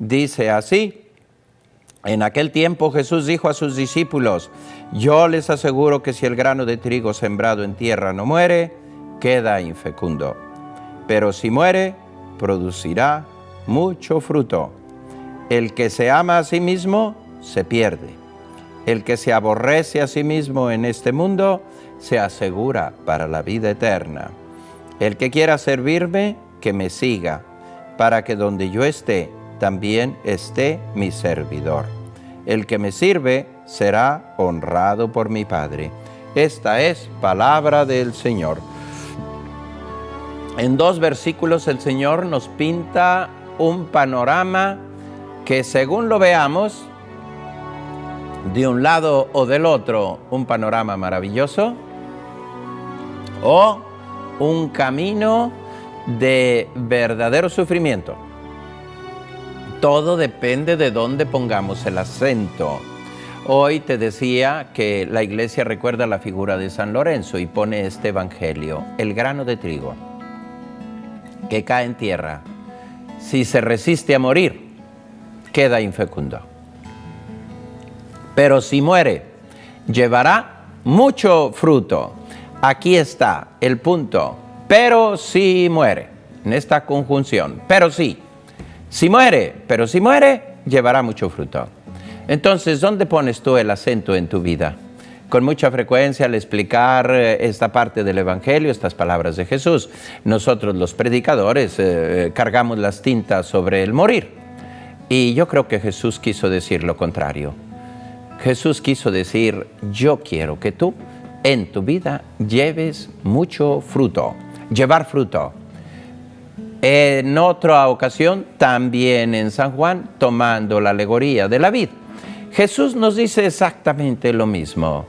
dice así: en aquel tiempo Jesús dijo a sus discípulos: yo les aseguro que si el grano de trigo sembrado en tierra no muere, queda infecundo. Pero si muere, producirá mucho fruto. El que se ama a sí mismo, se pierde. El que se aborrece a sí mismo en este mundo, se asegura para la vida eterna. El que quiera servirme, que me siga, para que donde yo esté, también esté mi servidor. El que me sirve será honrado por mi Padre. Esta es palabra del Señor. En 2 versículos el Señor nos pinta un panorama que, según lo veamos, de un lado o del otro, un panorama maravilloso, o un camino de verdadero sufrimiento. Todo depende de dónde pongamos el acento. Hoy te decía que la iglesia recuerda la figura de San Lorenzo y pone este evangelio: el grano de trigo que cae en tierra, si se resiste a morir, queda infecundo. Pero si muere, llevará mucho fruto. Aquí está el punto: pero si muere, en esta conjunción, pero sí. Si muere, pero si muere, llevará mucho fruto. Entonces, ¿dónde pones tú el acento en tu vida? Con mucha frecuencia, al explicar esta parte del Evangelio, estas palabras de Jesús, nosotros los predicadores cargamos las tintas sobre el morir. Y yo creo que Jesús quiso decir lo contrario. Jesús quiso decir: yo quiero que tú en tu vida lleves mucho fruto, llevar fruto. En otra ocasión, también en San Juan, tomando la alegoría de la vid, Jesús nos dice exactamente lo mismo.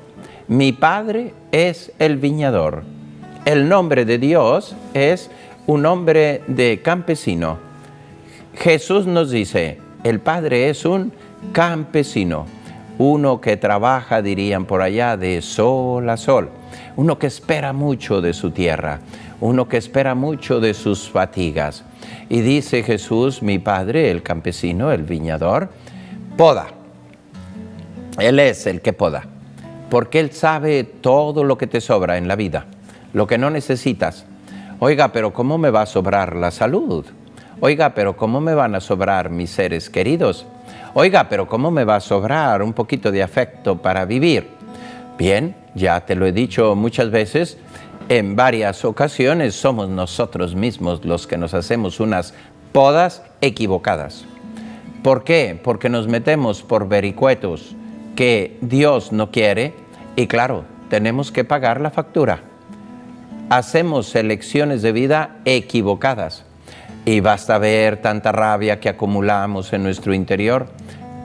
Mi Padre es el viñador. El nombre de Dios es un nombre de campesino. Jesús nos dice: el Padre es un campesino, uno que trabaja, dirían por allá, de sol a sol, uno que espera mucho de su tierra, uno que espera mucho de sus fatigas. Y dice Jesús: mi Padre, el campesino, el viñador, poda. Él es el que poda, porque Él sabe todo lo que te sobra en la vida, lo que no necesitas. Oiga, pero ¿cómo me va a sobrar la salud? Oiga, pero ¿cómo me van a sobrar mis seres queridos? Oiga, pero ¿cómo me va a sobrar un poquito de afecto para vivir? Bien, ya te lo he dicho muchas veces, en varias ocasiones somos nosotros mismos los que nos hacemos unas podas equivocadas. ¿Por qué? Porque nos metemos por vericuetos que Dios no quiere y, claro, tenemos que pagar la factura. Hacemos elecciones de vida equivocadas y basta ver tanta rabia que acumulamos en nuestro interior,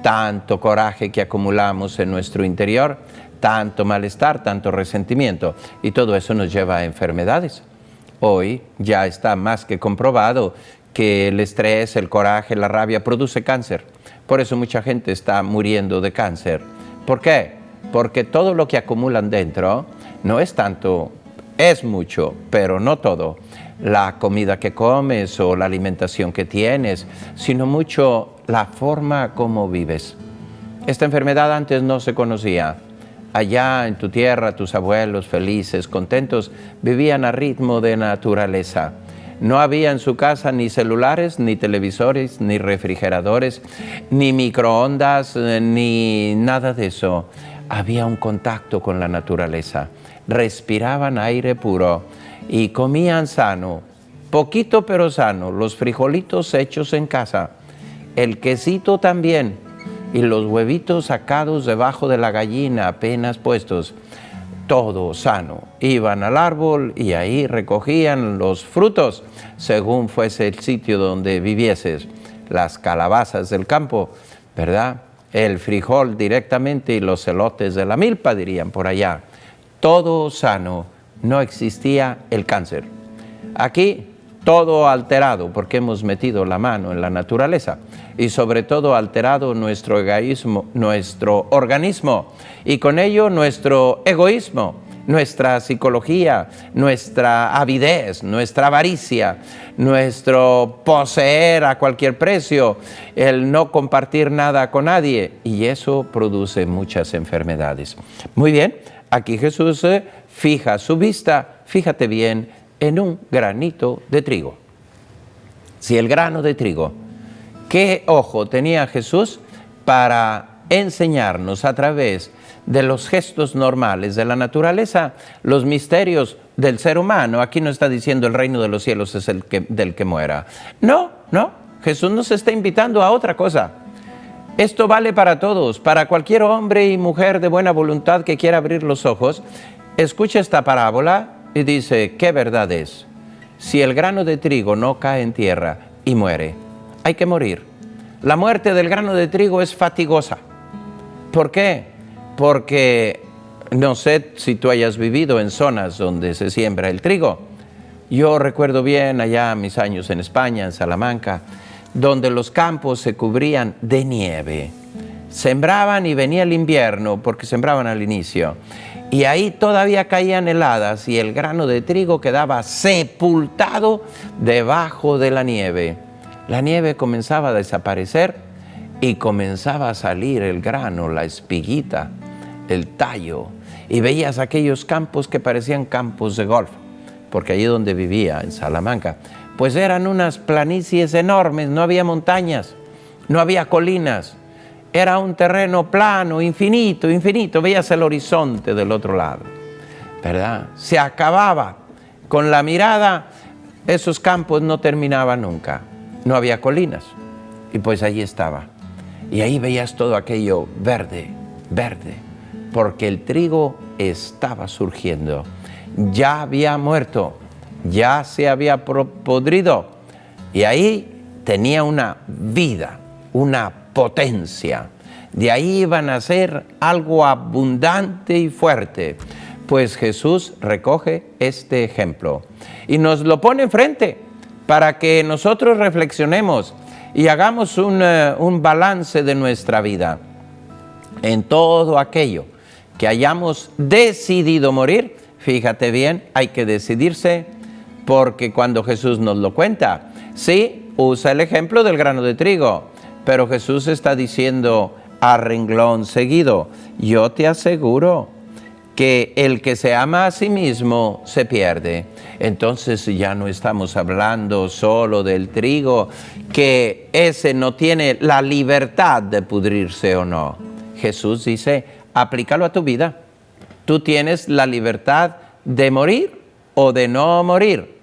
tanto coraje que acumulamos en nuestro interior, tanto malestar, tanto resentimiento, y todo eso nos lleva a enfermedades. Hoy ya está más que comprobado que el estrés, el coraje, la rabia produce cáncer. Por eso mucha gente está muriendo de cáncer. ¿Por qué? Porque todo lo que acumulan dentro no es tanto, es mucho, pero no todo, la comida que comes o la alimentación que tienes, sino mucho la forma como vives. Esta enfermedad antes no se conocía. Allá en tu tierra, tus abuelos felices, contentos, vivían a ritmo de naturaleza. No había en su casa ni celulares, ni televisores, ni refrigeradores, ni microondas, ni nada de eso. Había un contacto con la naturaleza. Respiraban aire puro y comían sano, poquito pero sano, los frijolitos hechos en casa, el quesito también, y los huevitos sacados debajo de la gallina apenas puestos. Todo sano. Iban al árbol y ahí recogían los frutos según fuese el sitio donde vivieses. Las calabazas del campo, ¿verdad? El frijol directamente y los elotes de la milpa, dirían por allá. Todo sano. No existía el cáncer. Aquí todo alterado porque hemos metido la mano en la naturaleza y sobre todo alterado nuestro egoísmo, nuestro organismo y con ello nuestro egoísmo nuestra psicología, nuestra avidez, nuestra avaricia, nuestro poseer a cualquier precio, el no compartir nada con nadie, y eso produce muchas enfermedades. Muy bien, aquí Jesús fija su vista, fíjate bien, en un granito de trigo. Si el grano de trigo, ¿qué ojo tenía Jesús para enseñarnos a través de los gestos normales de la naturaleza los misterios del ser humano? Aquí no está diciendo el reino de los cielos es del que muera. No, Jesús nos está invitando a otra cosa. Esto vale para todos, para cualquier hombre y mujer de buena voluntad que quiera abrir los ojos. Escucha esta parábola y dice, ¿qué verdad es? Si el grano de trigo no cae en tierra y muere, hay que morir. La muerte del grano de trigo es fatigosa. ¿Por qué? Porque no sé si tú hayas vivido en zonas donde se siembra el trigo. Yo recuerdo bien allá mis años en España, en Salamanca, donde los campos se cubrían de nieve. Sembraban y venía el invierno, porque sembraban al inicio. Y ahí todavía caían heladas y el grano de trigo quedaba sepultado debajo de la nieve. La nieve comenzaba a desaparecer y comenzaba a salir el grano, la espiguita, el tallo. Y veías aquellos campos que parecían campos de golf, porque allí donde vivía, en Salamanca, pues eran unas planicies enormes, no había montañas, no había colinas. Era un terreno plano, infinito, veías el horizonte del otro lado, ¿verdad? Se acababa con la mirada, esos campos no terminaban nunca, no había colinas, y pues allí estaba. Y ahí veías todo aquello verde, porque el trigo estaba surgiendo, ya había muerto, ya se había podrido, y ahí tenía una vida, una potencia. De ahí iban a ser algo abundante y fuerte. Pues Jesús recoge este ejemplo y nos lo pone enfrente para que nosotros reflexionemos y hagamos un balance de nuestra vida. En todo aquello que hayamos decidido morir, fíjate bien, hay que decidirse, porque cuando Jesús nos lo cuenta, sí, usa el ejemplo del grano de trigo, pero Jesús está diciendo a renglón seguido, yo te aseguro que el que se ama a sí mismo se pierde. Entonces ya no estamos hablando solo del trigo, que ese no tiene la libertad de pudrirse o no. Jesús dice, aplícalo a tu vida. Tú tienes la libertad de morir o de no morir,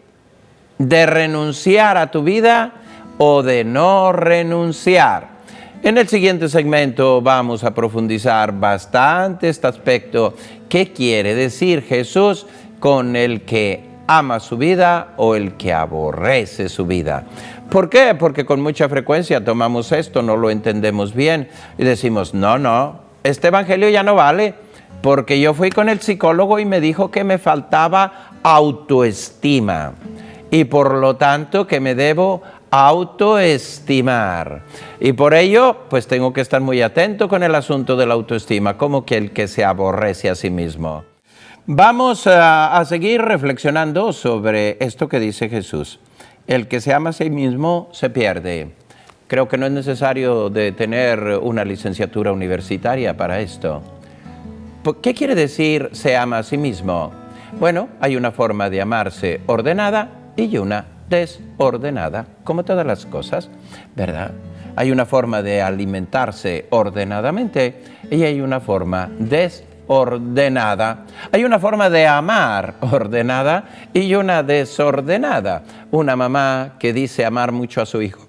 de renunciar a tu vida o de no renunciar. En el siguiente segmento vamos a profundizar bastante este aspecto. ¿Qué quiere decir Jesús con el que ama su vida o el que aborrece su vida? ¿Por qué? Porque con mucha frecuencia tomamos esto, no lo entendemos bien y decimos, no, este evangelio ya no vale, porque yo fui con el psicólogo y me dijo que me faltaba autoestima y por lo tanto que me debo autoestimar. Y por ello, pues tengo que estar muy atento con el asunto de la autoestima, como que el que se aborrece a sí mismo. Vamos a seguir reflexionando sobre esto que dice Jesús. El que se ama a sí mismo se pierde. Creo que no es necesario de tener una licenciatura universitaria para esto. ¿Qué quiere decir se ama a sí mismo? Bueno, hay una forma de amarse ordenada y una desordenada, como todas las cosas, ¿verdad? Hay una forma de alimentarse ordenadamente y hay una forma desordenada. Hay una forma de amar ordenada y una desordenada. Una mamá que dice amar mucho a su hijo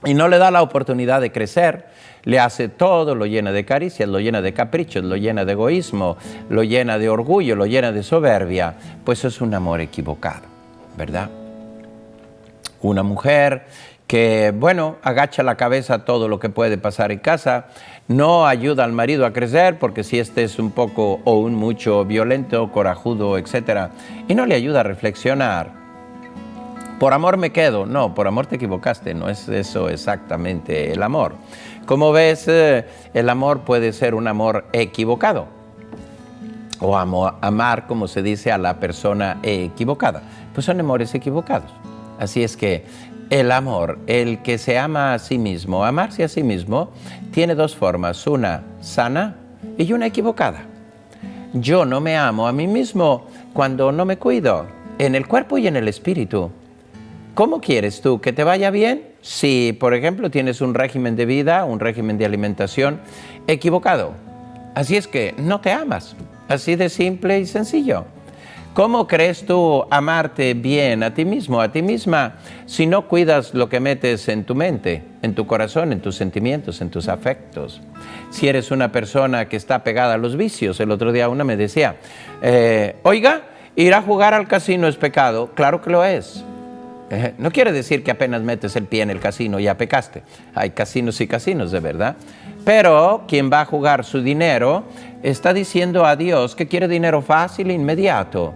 y no le da la oportunidad de crecer, le hace todo, lo llena de caricias, lo llena de caprichos, lo llena de egoísmo, lo llena de orgullo, lo llena de soberbia, pues es un amor equivocado, ¿verdad? Una mujer que, bueno, agacha la cabeza a todo lo que puede pasar en casa, no ayuda al marido a crecer, porque si este es un poco o un mucho violento, corajudo, etc., y no le ayuda a reflexionar. Por amor me quedo. No, por amor te equivocaste, no es eso exactamente el amor. Como ves, el amor puede ser un amor equivocado. o amar, como se dice, a la persona equivocada. Pues son amores equivocados. Así es que el amor, el que se ama a sí mismo, amarse a sí mismo, tiene dos formas, una sana y una equivocada. Yo no me amo a mí mismo cuando no me cuido, en el cuerpo y en el espíritu. ¿Cómo quieres tú que te vaya bien si, por ejemplo, tienes un régimen de vida, un régimen de alimentación equivocado? Así es que no te amas, así de simple y sencillo. ¿Cómo crees tú amarte bien a ti mismo, a ti misma, si no cuidas lo que metes en tu mente, en tu corazón, en tus sentimientos, en tus afectos? Si eres una persona que está pegada a los vicios, el otro día una me decía, oiga, ir a jugar al casino es pecado. Claro que lo es. No quiere decir que apenas metes el pie en el casino ya pecaste. Hay casinos y casinos, de verdad. Pero quien va a jugar su dinero está diciendo a Dios que quiere dinero fácil e inmediato.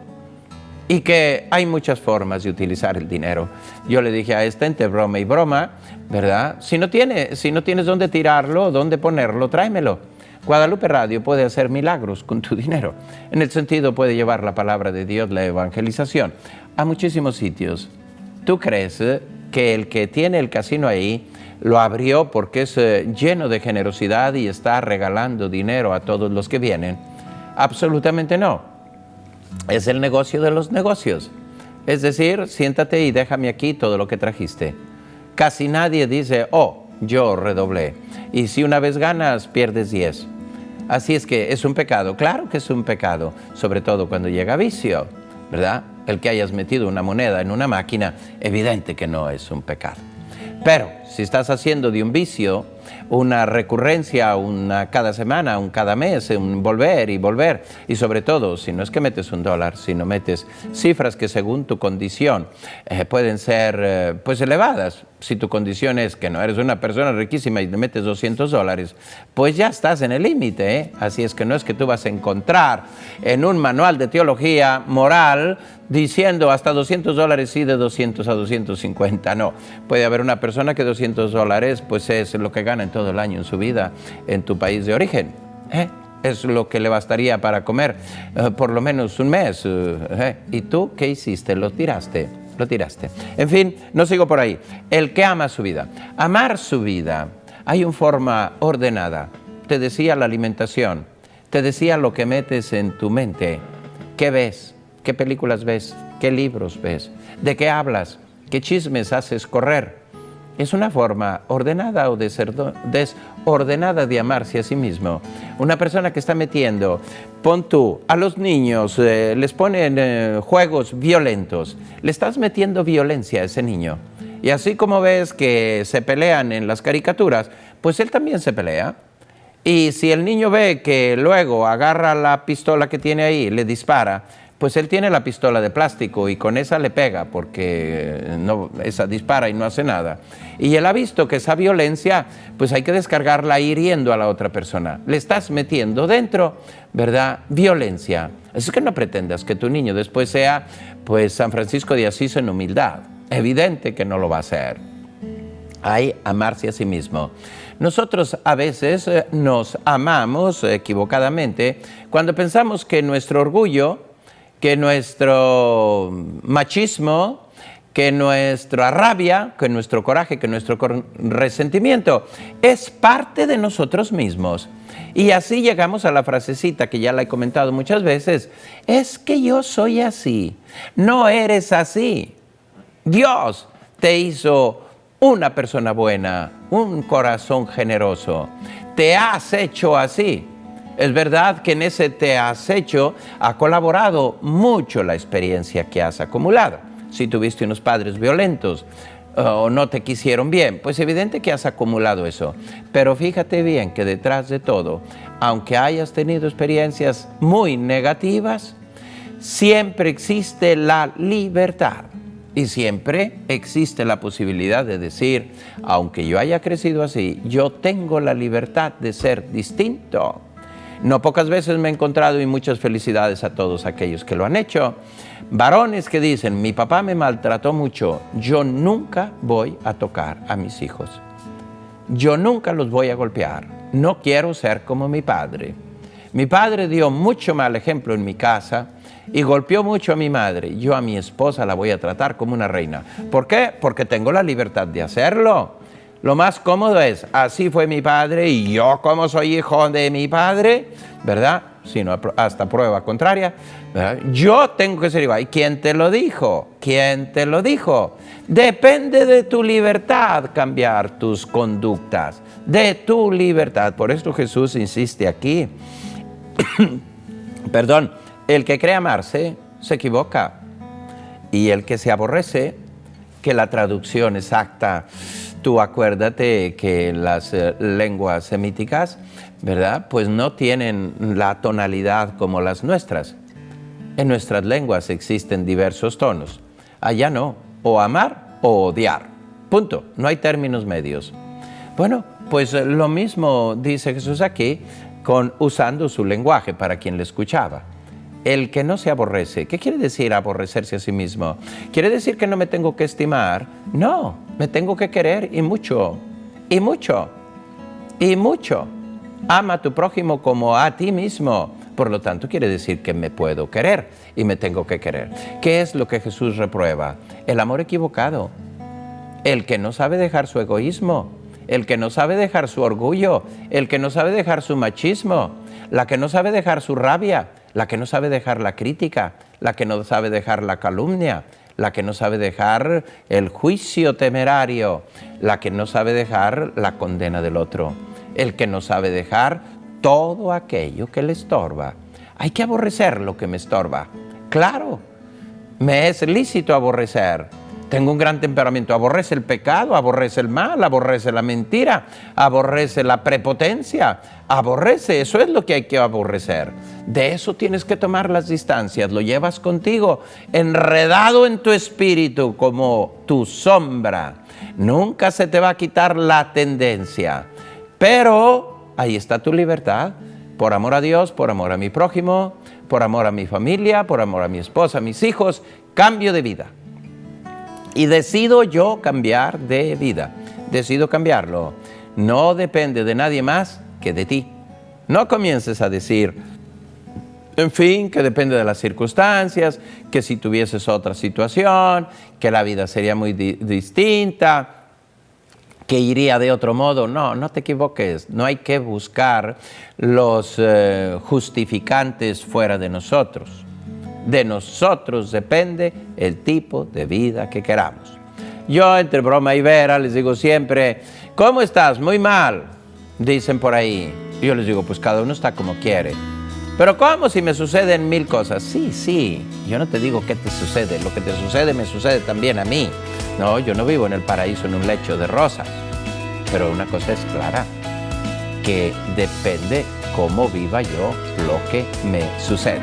Y que hay muchas formas de utilizar el dinero. Yo le dije a esta entre broma y broma, ¿verdad? Si no tienes dónde tirarlo, dónde ponerlo, tráemelo. Guadalupe Radio puede hacer milagros con tu dinero. En el sentido, puede llevar la palabra de Dios, la evangelización, a muchísimos sitios. ¿Tú crees que el que tiene el casino ahí lo abrió porque es lleno de generosidad y está regalando dinero a todos los que vienen? Absolutamente no. Es el negocio de los negocios. Es decir, siéntate y déjame aquí todo lo que trajiste. Casi nadie dice, oh, yo redoblé. Y si una vez ganas, pierdes 10. Así es que es un pecado. Claro que es un pecado, sobre todo cuando llega vicio, ¿verdad? El que hayas metido una moneda en una máquina, evidente que no es un pecado. Pero si estás haciendo de un vicio una recurrencia, una cada semana, un cada mes, un volver y volver, y sobre todo, si no es que metes $1, sino metes cifras que según tu condición pueden ser pues elevadas. Si tu condición es que no eres una persona riquísima y le metes $200, pues ya estás en el límite, ¿eh? Así es que no es que tú vas a encontrar en un manual de teología moral diciendo hasta $200 sí, de 200 a 250, no. Puede haber una persona que $200 pues es lo que gana en todo el año en su vida en tu país de origen, es lo que le bastaría para comer por lo menos un mes. ¿Y tú qué hiciste? Lo tiraste. En fin, no sigo por ahí. El que ama su vida. Amar su vida. Hay una forma ordenada. Te decía la alimentación. Te decía lo que metes en tu mente. ¿Qué ves? ¿Qué películas ves? ¿Qué libros ves? ¿De qué hablas? ¿Qué chismes haces correr? Es una forma ordenada o desordenada de amarse a sí mismo. Una persona que está metiendo, pon tú, a los niños, les ponen juegos violentos. Le estás metiendo violencia a ese niño. Y así como ves que se pelean en las caricaturas, pues él también se pelea. Y si el niño ve que luego agarra la pistola que tiene ahí, le dispara, pues él tiene la pistola de plástico y con esa le pega porque esa dispara y no hace nada. Y él ha visto que esa violencia, pues hay que descargarla hiriendo a la otra persona. Le estás metiendo dentro, ¿verdad?, violencia. Así que no pretendas que tu niño después sea, pues, San Francisco de Asís en humildad. Evidente que no lo va a hacer. Hay amarse a sí mismo. Nosotros a veces nos amamos equivocadamente cuando pensamos que nuestro orgullo, que nuestro machismo, que nuestra rabia, que nuestro coraje, que nuestro resentimiento es parte de nosotros mismos. Y así llegamos a la frasecita que ya la he comentado muchas veces, es que yo soy así. No eres así. Dios te hizo una persona buena, un corazón generoso. Te has hecho así. Es verdad que en ese te has hecho ha colaborado mucho la experiencia que has acumulado. Si tuviste unos padres violentos o no te quisieron bien, pues evidente que has acumulado eso. Pero fíjate bien que detrás de todo, aunque hayas tenido experiencias muy negativas, siempre existe la libertad. Y siempre existe la posibilidad de decir, aunque yo haya crecido así, yo tengo la libertad de ser distinto. No pocas veces me he encontrado, y muchas felicidades a todos aquellos que lo han hecho, varones que dicen, mi papá me maltrató mucho, yo nunca voy a tocar a mis hijos. Yo nunca los voy a golpear, no quiero ser como mi padre. Mi padre dio mucho mal ejemplo en mi casa y golpeó mucho a mi madre. Yo a mi esposa la voy a tratar como una reina. ¿Por qué? Porque tengo la libertad de hacerlo. Lo más cómodo es, así fue mi padre y yo como soy hijo de mi padre, ¿verdad? Sino hasta prueba contraria, ¿verdad? Yo tengo que ser igual. ¿Y quién te lo dijo? ¿Quién te lo dijo? Depende de tu libertad cambiar tus conductas, de tu libertad. Por eso Jesús insiste aquí. Perdón, el que cree amarse se equivoca. Y el que se aborrece, que la traducción exacta, tú acuérdate que las lenguas semíticas, ¿verdad? Pues no tienen la tonalidad como las nuestras. En nuestras lenguas existen diversos tonos. Allá no, o amar o odiar. Punto, no hay términos medios. Bueno, pues lo mismo dice Jesús aquí, usando su lenguaje para quien le escuchaba. El que no se aborrece, ¿qué quiere decir aborrecerse a sí mismo? ¿Quiere decir que no me tengo que estimar? No, me tengo que querer y mucho, y mucho, y mucho. Ama a tu prójimo como a ti mismo. Por lo tanto, quiere decir que me puedo querer y me tengo que querer. ¿Qué es lo que Jesús reprueba? El amor equivocado. El que no sabe dejar su egoísmo, el que no sabe dejar su orgullo, el que no sabe dejar su machismo, la que no sabe dejar su rabia, la que no sabe dejar la crítica, la que no sabe dejar la calumnia, la que no sabe dejar el juicio temerario, la que no sabe dejar la condena del otro, el que no sabe dejar todo aquello que le estorba. Hay que aborrecer lo que me estorba. Claro, me es lícito aborrecer. Tengo un gran temperamento. Aborrece el pecado, aborrece el mal, aborrece la mentira, aborrece la prepotencia, aborrece. Eso es lo que hay que aborrecer. De eso tienes que tomar las distancias. Lo llevas contigo, enredado en tu espíritu como tu sombra. Nunca se te va a quitar la tendencia. Pero ahí está tu libertad. Por amor a Dios, por amor a mi prójimo, por amor a mi familia, por amor a mi esposa, a mis hijos, cambio de vida. Y decido yo cambiar de vida, decido cambiarlo. No depende de nadie más que de ti. No comiences a decir, en fin, que depende de las circunstancias, que si tuvieses otra situación, que la vida sería muy distinta, que iría de otro modo. No, no te equivoques. No hay que buscar los justificantes fuera de nosotros. De nosotros depende el tipo de vida que queramos. Yo, entre broma y vera, les digo siempre, ¿cómo estás? Muy mal, dicen por ahí. Y yo les digo, pues cada uno está como quiere. Pero ¿cómo si me suceden 1000 cosas? Sí, yo no te digo qué te sucede. Lo que te sucede me sucede también a mí. No, yo no vivo en el paraíso en un lecho de rosas. Pero una cosa es clara, que depende cómo viva yo lo que me sucede.